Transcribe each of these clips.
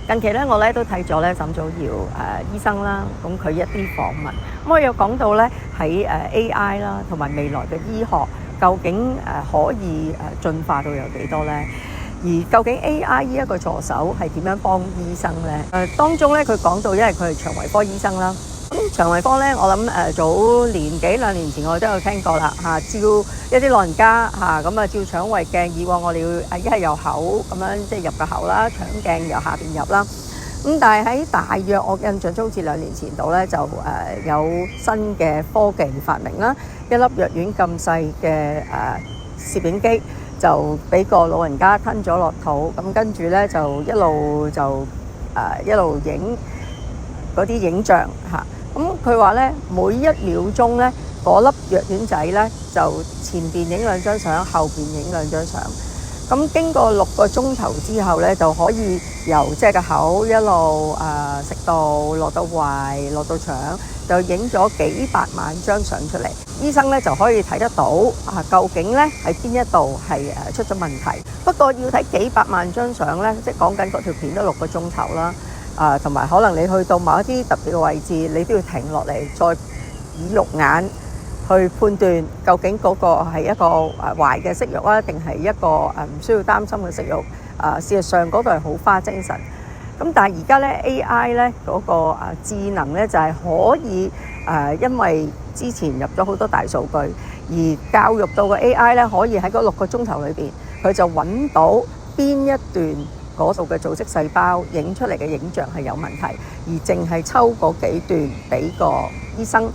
近期咧，我咧都睇咗咧沈祖堯醫生啦，咁佢一啲訪問，咁我有講到咧喺AI 啦，同埋未來嘅醫學究竟可以進化到有幾多咧？而究竟 AI 呢一個助手係點樣幫醫生咧？當中咧佢講到，因為佢係腸胃科醫生啦。咁腸胃科咧，我諗早年幾兩年前我都有聽過啦嚇，照一啲老人家嚇咁照腸胃鏡，以往我哋要一係由口咁樣即係入個口啦，腸鏡由下邊入啦。咁但係喺大約我印象中好似2年前度咧，就有新嘅科技發明啦，一粒藥丸咁細嘅攝影機就俾個老人家吞咗落肚，咁跟住咧就一路影嗰啲影像嚇。咁佢話咧，每1秒鐘咧，嗰粒藥丸仔咧就前邊影2張相，後邊影2張相。咁經過6個鐘頭之後咧，就可以由即係個口一路食道落到胃，落到腸，就影咗幾百萬張相出嚟。醫生咧就可以睇得到究竟咧喺邊一度係出咗問題。不過要睇幾百萬張相咧，即係講緊嗰條片都6個鐘頭啦。同埋可能你去到某一啲特別嘅位置，你都要停落嚟，再以肉眼去判斷究竟嗰個係一個壞嘅息肉啊，定係一個唔需要擔心嘅息肉。事實上嗰度係好花精神。咁但係而家咧 AI 咧嗰個智能咧就係可以因為之前入咗好多大數據，而教育到個 AI 咧可以喺嗰6個鐘頭裏邊，佢就揾到邊一段嗰度嘅組織細胞影出嚟嘅影像係有問題，而淨係抽嗰幾段俾個醫生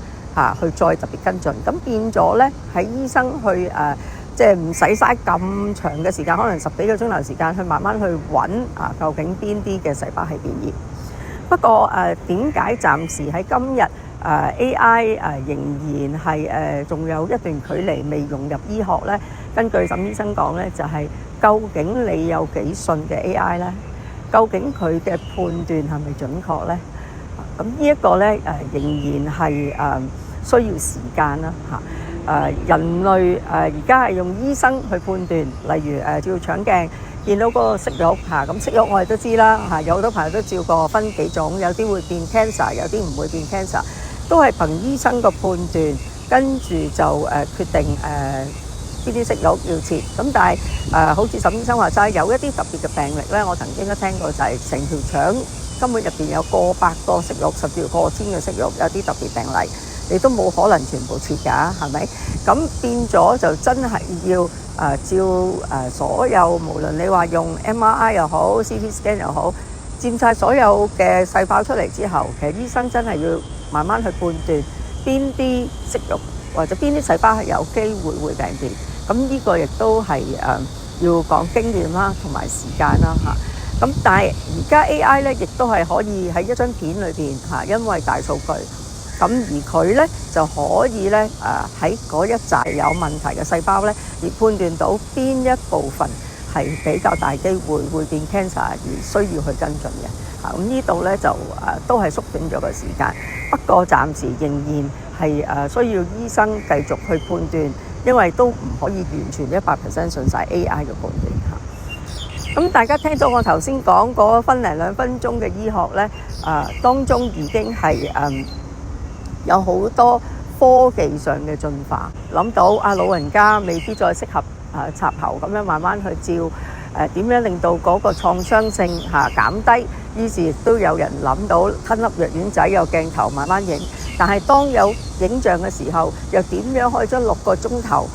去再特別跟進。咁變咗咧喺醫生去即係唔使嘥咁長嘅時間，可能10幾個鐘頭時間去慢慢去揾究竟邊啲嘅細胞係變異。不過點解暫時喺今日AI 仍然係仲有一段距離未融入醫學咧？根據沈醫生講咧，就係究竟你有幾信嘅 AI 咧？究竟佢嘅判斷係咪準確咧？咁呢一個咧仍然係需要時間啦嚇。人類而家係用醫生去判斷，例如照腸鏡見到嗰個息肉嚇，咁息肉我哋都知啦嚇，有好多朋友都照過，分幾種，有啲會變 cancer， 有啲唔會變 cancer， 都係憑醫生個判斷，跟住就決定呢啲息肉要切。咁但係好似沈醫生話齋，有一啲特別嘅病歷咧，我曾經都聽過，就係成條腸根本入邊有過百個息肉，甚至過千個息肉，有啲特別病例。你都冇可能全部切㗎，係咪？咁變咗就真係要照所有，無論你話用 MRI 又好 CT scan 又好，佔晒所有嘅細胞出嚟之後，其實醫生真係要慢慢去判斷邊啲息肉或者邊啲細胞係有機會病變。咁呢個亦都係要講經驗啦，同埋時間啦嚇。咁但係而家 AI 咧，亦都係可以喺一張片裏邊嚇，因為大數據。咁而佢咧就可以咧喺嗰一紮有問題嘅細胞咧，而判斷到邊一部分係比較大機會變 cancer 而需要去跟進嘅。咁呢度咧就都係縮短咗個時間，不過暫時仍然係需要醫生繼續去判斷，因為都唔可以完全100% 信晒 AI 嘅判斷嚇。咁大家聽到我頭先講嗰分零2分鐘嘅醫學咧，當中已經係有好多科技上嘅進化，諗到老人家未必再適合插喉咁樣慢慢去照，點樣令到嗰個創傷性減低，於是亦都有人諗到吞粒藥丸仔有鏡頭慢慢影，但係當有影像嘅時候，又點樣可以將6個鐘頭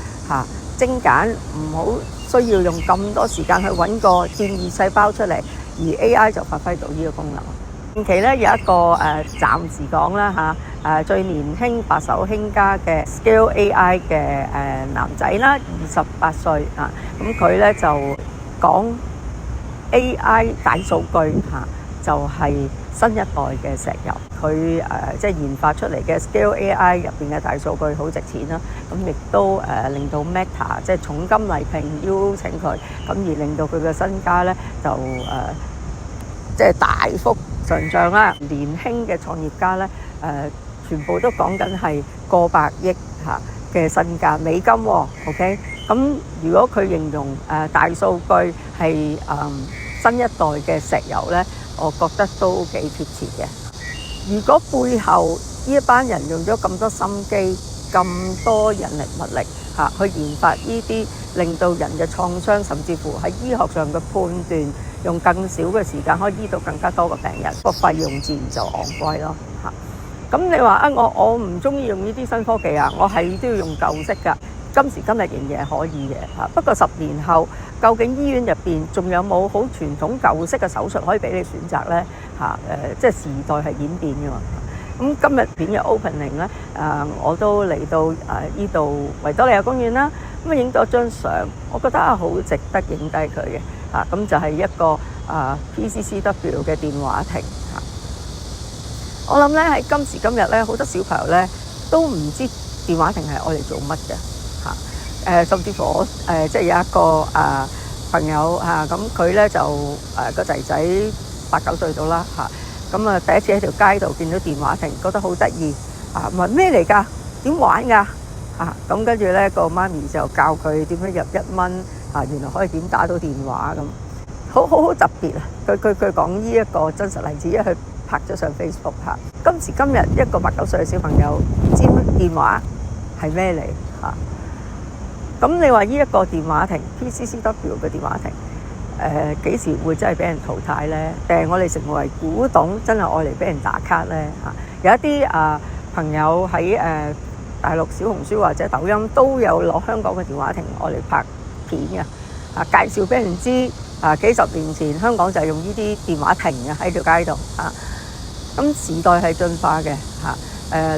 精簡，唔好需要用咁多時間去揾個變異細胞出嚟，而 AI 就發揮到呢個功能。近期咧有一個暫時講啦最年輕白手興家嘅 Scale AI 嘅男仔啦，28歲咁佢咧就講 AI 大數據就係新一代嘅石油。佢即係研發出嚟嘅 Scale AI 入邊嘅大數據好值錢啦，咁亦都令到 Meta 即係重金禮聘邀請佢，咁而令到佢嘅身家咧就即係大幅上漲啦。年輕嘅創業家咧全部都講緊係過百億嘅身價美金喎，OK？咁如果佢形容大數據係新一代嘅石油呢，我覺得都幾貼切嘅。如果背後呢一班人用咗咁多心機、咁多人力物力去研發呢啲令到人嘅創傷，甚至乎喺醫學上嘅判斷，用更少嘅時間可以醫到更加多嘅病人，個費用自然就昂貴咯嚇。咁你話我唔中意用呢啲新科技啊，我係都要用舊式㗎。今時今日仍然係可以嘅嚇，不過10年後究竟醫院入邊仲有冇好傳統舊式嘅手術可以俾你選擇呢？即係時代係演變㗎嘛。咁今日片嘅 opening 咧，我都嚟到呢度維多利亞公園啦，咁影咗張相，我覺得好值得影低佢嘅咁就係一個PCCW 嘅電話亭嚇。我諗咧喺今時今日咧，好多小朋友咧都唔知電話亭係愛嚟做乜嘅嚇。甚至乎我即係有一個朋友咁佢咧就個仔仔8、9歲到啦嚇。咁第一次喺條街度見到電話亭，覺得好得意問咩嚟㗎？點玩㗎？咁跟住咧個媽咪就教佢點樣入1蚊原來可以點打到電話咁，好特別啊！佢講呢一個真實例子，因為佢拍咗上 Facebook 今時今日一個8、9歲嘅小朋友唔知電話係咩嚟咁你話呢一個電話亭 PCCW 嘅電話亭幾時會真係俾人淘汰呢？定係我哋成為古董，真係愛嚟俾人打卡呢？有一啲朋友喺大陸小紅書或者抖音都有攞香港嘅電話亭愛嚟拍片嘅介紹俾人知幾十年前香港就係用呢啲電話亭喺條街度咁時代係進化嘅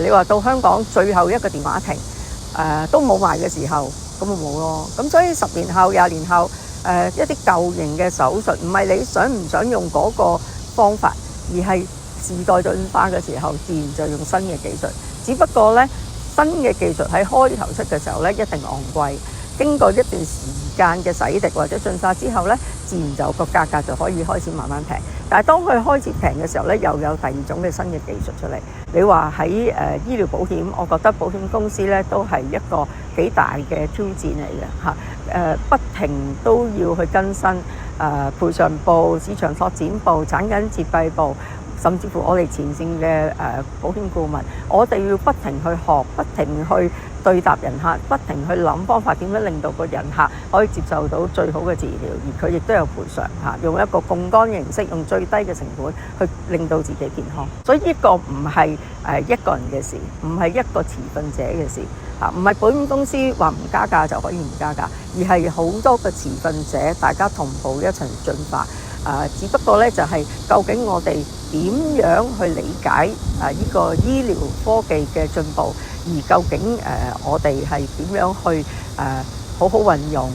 你話到香港最後一個電話亭都冇埋嘅時候，咁就冇咯。咁所以10年後、20年後一啲舊型嘅手術，唔係你想唔想用嗰個方法，而係時代進化嘅時候，自然就用新嘅技術。只不過呢，新嘅技術喺開頭出嘅時候呢，一定昂貴。經過一段時間嘅洗滌或者進化之後呢，自然就個價格就可以開始慢慢平。但係當佢開始平嘅時候呢，又有第二種嘅新嘅技術出嚟。你話喺醫療保險，我覺得保險公司呢都係一個幾大嘅挑戰嚟嘅不停都要去更新賠償部、市場拓展部、產品設計部，甚至乎我哋前線嘅保險顧問，我哋要不停去學，不停去對答人客，不停去諗方法點樣令到個人客可以接受到最好嘅治療，而佢亦都有賠償用一個槓桿形式，用最低嘅成本去令到自己健康。所以呢個唔係一個人嘅事，唔係一個持份者嘅事唔係保險公司話唔加價就可以唔加價，而係好多個持份者大家同步一齊進化。只不過咧就係究竟我哋點樣去理解呢個醫療科技嘅進步，而究竟我哋係點樣去好好運用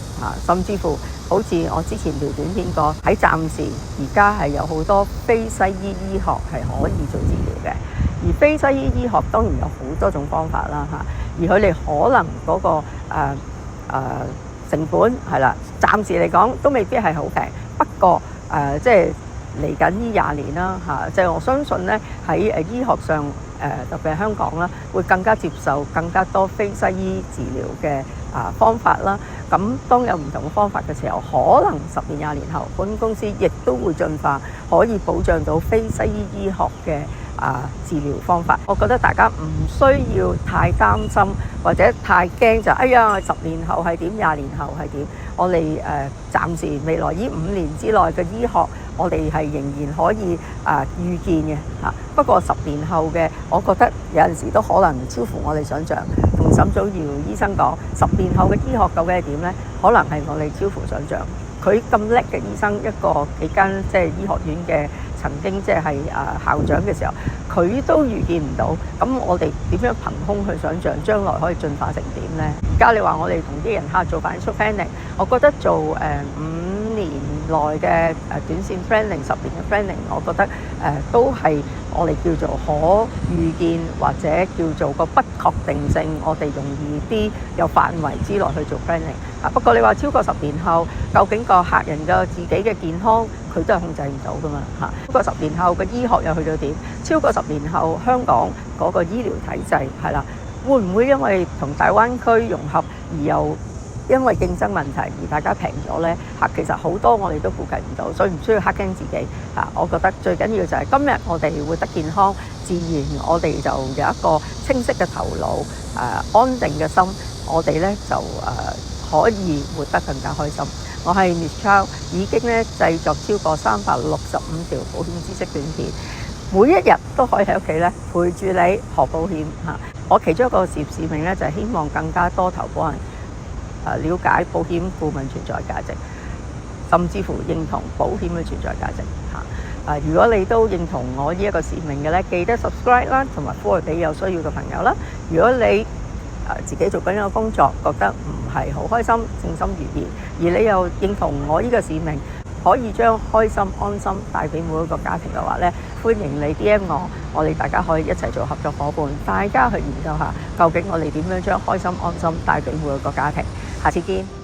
甚至乎好似我之前條短片講，喺暫時而家係有好多非西醫醫學係可以做治療嘅，而非西醫醫學當然有好多種方法啦而佢哋可能嗰個成本係啦，暫時嚟講都未必係好平，不過即係嚟緊呢20年啦即係我相信咧喺醫學上特別係香港啦，會更加接受更加多非西醫治療嘅方法啦。咁當有唔同嘅方法嘅時候，可能10年、20年後，保險公司亦都會進化，可以保障到非西醫醫學嘅治療方法。我覺得大家唔需要太擔心或者太驚就哎呀10年後係點，20年後係點。我哋暫時未來呢5年之內嘅醫學，我哋係仍然可以預見嘅不過10年後嘅，我覺得有陣時都可能超乎我哋想象。同沈祖堯醫生講，10年後嘅醫學究竟係點呢？可能係我哋超乎想象。佢咁叻嘅醫生，一個幾間即係醫學院嘅曾經即係校長嘅時候，佢都預見唔到。咁我哋點樣憑空去想像將來可以進化成點呢？而家你話我哋同啲人客做 financial planning，我覺得做5年內嘅短線 planning、10年嘅 planning，我覺得都係我哋叫做可預見或者叫做個不確定性，我哋容易啲有範圍之內去做 planning。不過你話超過10年後，究竟個客人嘅自己嘅健康，佢都係控制唔到噶嘛超過10年後嘅醫學又去到點？超過10年後香港嗰個醫療體制係啦，會唔會因為同大灣區融合而又因為競爭問題而大家平咗呢，其實好多我哋都估計唔到，所以唔需要黑驚自己。我覺得最緊要就係今日我哋活得健康，自然我哋就有一個清晰嘅頭腦，安定嘅心，我哋呢就可以活得更加開心。我係 Miss Chow， 已經咧製作超過365條保險知識短片，每一日都可以喺屋企咧陪住你學保險嚇。我其中一個事業使命咧就係希望更加多投保人了解保險顧問存在價值，甚至乎認同保險嘅存在價值嚇。如果你都認同我呢一個使命嘅咧，記得 subscribe 啦，同埋 forward 俾有需要嘅朋友啦。如果你自己做緊一個工作，覺得唔係好開心、稱心如意，而你又認同我呢個使命，可以將開心、安心帶俾每一個家庭嘅話咧，歡迎你 DM 我哋大家可以一齊做合作夥伴，大家去研究下究竟我哋點樣將開心、安心帶俾每一個家庭。下次見。